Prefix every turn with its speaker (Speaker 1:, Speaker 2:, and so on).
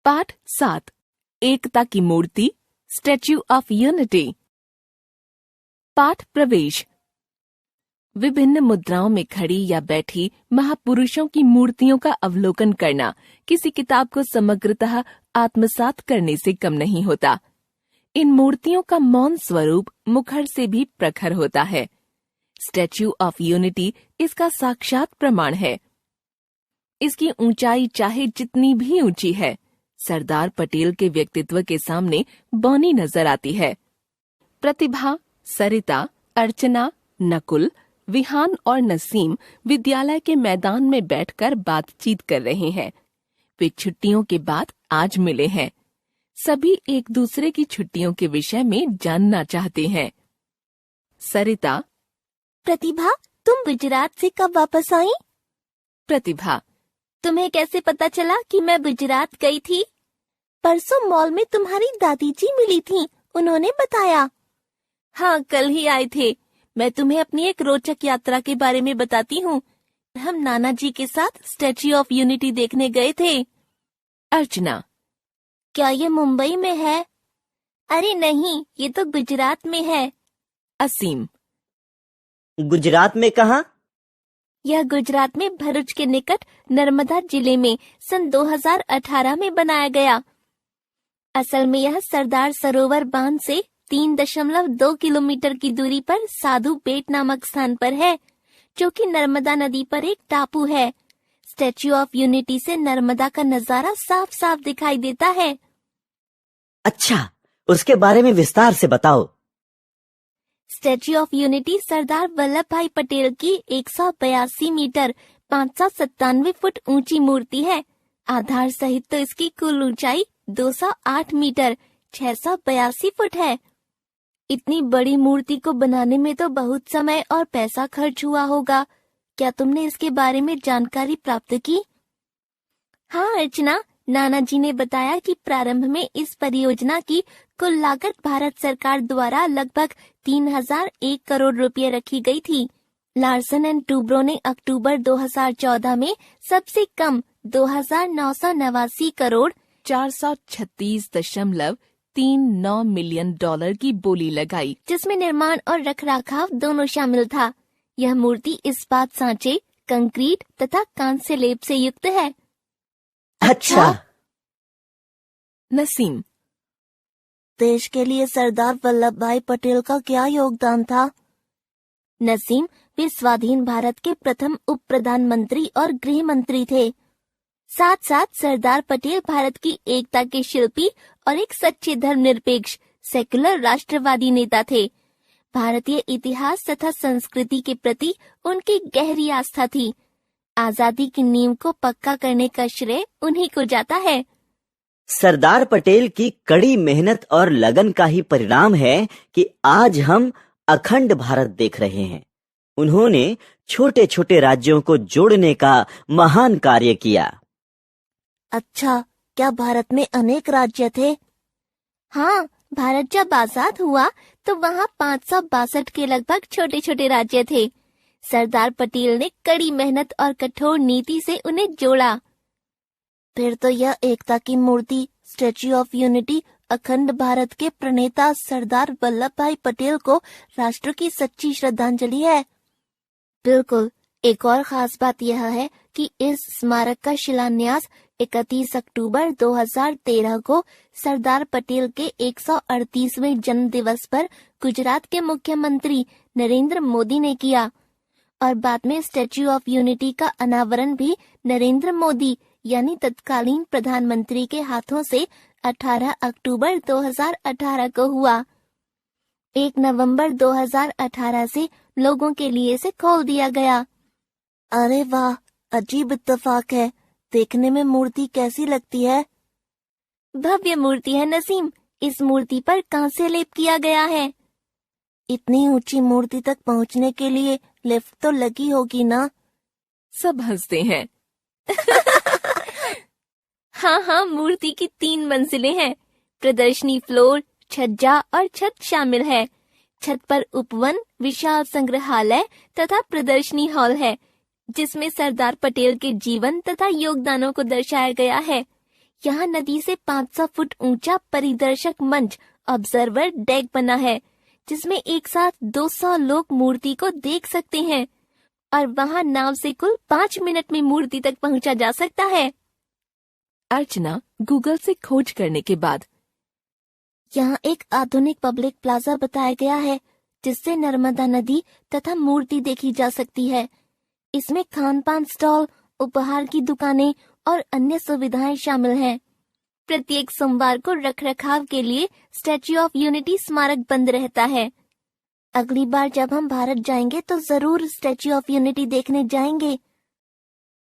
Speaker 1: पाठ 7 एकता की मूर्ति statue of unity. पाठ प्रवेश। विभिन्न मुद्राओं में खड़ी या बैठी महापुरुषों की मूर्तियों का अवलोकन करना किसी किताब को समग्रतः आत्मसात करने से कम नहीं होता। इन मूर्तियों का मौन स्वरूप मुखर से भी प्रखर होता है। स्टैच्यू ऑफ यूनिटी इसका साक्षात प्रमाण है। इसकी ऊंचाई चाहे जितनी भी ऊंची है, सरदार पटेल के व्यक्तित्व के सामने बौनी नजर आती है। प्रतिभा, सरिता, अर्चना, नकुल, विहान और नसीम विद्यालय के मैदान में बैठकर बातचीत कर रहे हैं। वे छुट्टियों के बाद आज मिले हैं। सभी एक दूसरे की छुट्टियों के विषय में जानना चाहते हैं। सरिता:
Speaker 2: प्रतिभा, तुम गुजरात से कब वापस आई?
Speaker 1: प्रतिभा:
Speaker 2: तुम्हें कैसे पता चला कि मैं गुजरात गई थी? परसों मॉल में तुम्हारी दादी जी मिली थी, उन्होंने बताया। हाँ, कल ही आए थे। मैं तुम्हें अपनी एक रोचक यात्रा के बारे में बताती हूँ। हम नाना जी के साथ स्टैच्यू ऑफ यूनिटी देखने गए थे।
Speaker 1: अर्चना:
Speaker 2: क्या ये मुंबई में है? अरे नहीं, ये तो गुजरात में है।
Speaker 1: असीम:
Speaker 3: गुजरात में कहाँ?
Speaker 2: यह गुजरात में भरूच के निकट नर्मदा जिले में सन 2018 में बनाया गया। असल में यह सरदार सरोवर बांध से 3.2 किलोमीटर की दूरी पर साधु बेट नामक स्थान पर है, जो कि नर्मदा नदी पर एक टापू है। स्टैच्यू ऑफ यूनिटी से नर्मदा का नजारा साफ साफ दिखाई देता है।
Speaker 3: अच्छा, उसके बारे में विस्तार से बताओ।
Speaker 2: Statue of unity Sardar Vallabh भाई पटेल की 182 मीटर 597 फुट ऊंची मूर्ति है। आधार सहित तो इसकी कुल ऊंचाई 208 मीटर 682 फुट है। इतनी बड़ी मूर्ति को बनाने में तो बहुत समय और पैसा खर्च हुआ होगा। क्या तुमने इसके बारे में जानकारी प्राप्त की? हाँ अर्चना, नाना जी ने बताया कि प्रारंभ में इस परियोजना की कुल लागत भारत सरकार द्वारा लगभग 3001 करोड़ रुपए रखी गई थी। लार्सन एंड टूब्रो ने अक्टूबर 2014 में सबसे कम 2,989 करोड़
Speaker 1: 436.39 मिलियन डॉलर की बोली लगाई,
Speaker 2: जिसमें निर्माण और रखरखाव दोनों शामिल था। यह मूर्ति इस्पात सांचे, कंक्रीट तथा कांस्य लेप से युक्त है।
Speaker 3: अच्छा।
Speaker 1: नसीम:
Speaker 2: देश के लिए सरदार वल्लभ भाई पटेल का क्या योगदान था? नसीम: वे स्वाधीन भारत के प्रथम उप प्रधानमंत्री और गृह मंत्री थे। साथ साथ सरदार पटेल भारत की एकता के शिल्पी और एक सच्चे धर्मनिरपेक्ष सेकुलर राष्ट्रवादी नेता थे। भारतीय इतिहास तथा संस्कृति के प्रति उनकी गहरी आस्था थी। आजादी की नींव को पक्का करने का श्रेय उन्हीं को जाता है।
Speaker 3: सरदार पटेल की कड़ी मेहनत और लगन का ही परिणाम है कि आज हम अखंड भारत देख रहे हैं। उन्होंने छोटे छोटे राज्यों को जोड़ने का महान कार्य किया।
Speaker 2: अच्छा, क्या भारत में अनेक राज्य थे? हाँ, भारत जब आजाद हुआ तो वहाँ 562 के लगभग छोटे छोटे राज्य थे। सरदार पटेल ने कड़ी मेहनत और कठोर नीति से उन्हें जोड़ा। फिर तो यह एकता की मूर्ति स्टैच्यू ऑफ यूनिटी अखंड भारत के प्रणेता सरदार वल्लभ भाई पटेल को राष्ट्र की सच्ची श्रद्धांजलि है। बिल्कुल। एक और खास बात यह है कि इस स्मारक का शिलान्यास 31 अक्टूबर 2013 को सरदार पटेल के 138वें जन्म दिवस पर गुजरात के मुख्यमंत्री नरेंद्र मोदी ने किया और बाद में स्टैच्यू ऑफ यूनिटी का अनावरण भी नरेंद्र मोदी यानी तत्कालीन प्रधानमंत्री के हाथों से 18 अक्टूबर 2018 को हुआ। 1 नवंबर 2018 से लोगों के लिए इसे खोल दिया गया। अरे वाह, अजीब इत्तेफाक है। देखने में मूर्ति कैसी लगती है? भव्य मूर्ति है नसीम। इस मूर्ति पर कांस्य लेप किया गया है। इतनी ऊंची मूर्ति तक पहुंचने के लिए लिफ्ट तो लगी होगी ना?
Speaker 1: सब हंसते हैं।
Speaker 2: हाँ, मूर्ति की 3 मंजिलें हैं। प्रदर्शनी फ्लोर, छज्जा और छत शामिल है। छत पर उपवन, विशाल संग्रहालय तथा प्रदर्शनी हॉल है, जिसमें सरदार पटेल के जीवन तथा योगदानों को दर्शाया गया है। यहाँ नदी से 500 फुट ऊंचा परिदर्शक मंच ऑब्जर्वर डेक बना है, जिसमें एक साथ 200 लोग मूर्ति को देख सकते हैं और वहाँ नाव से कुल 5 मिनट में मूर्ति तक पहुँचा जा सकता है।
Speaker 1: अर्चना गूगल से खोज करने के बाद
Speaker 2: यहाँ एक आधुनिक पब्लिक प्लाजा बताया गया है, जिससे नर्मदा नदी तथा मूर्ति देखी जा सकती है। इसमें खान पान स्टॉल, उपहार की दुकानें और अन्य सुविधाएं शामिल हैं। प्रत्येक सोमवार को रखरखाव के लिए स्टैच्यू ऑफ यूनिटी स्मारक बंद रहता है। अगली बार जब हम भारत जाएंगे तो जरूर स्टैच्यू ऑफ यूनिटी देखने जाएंगे।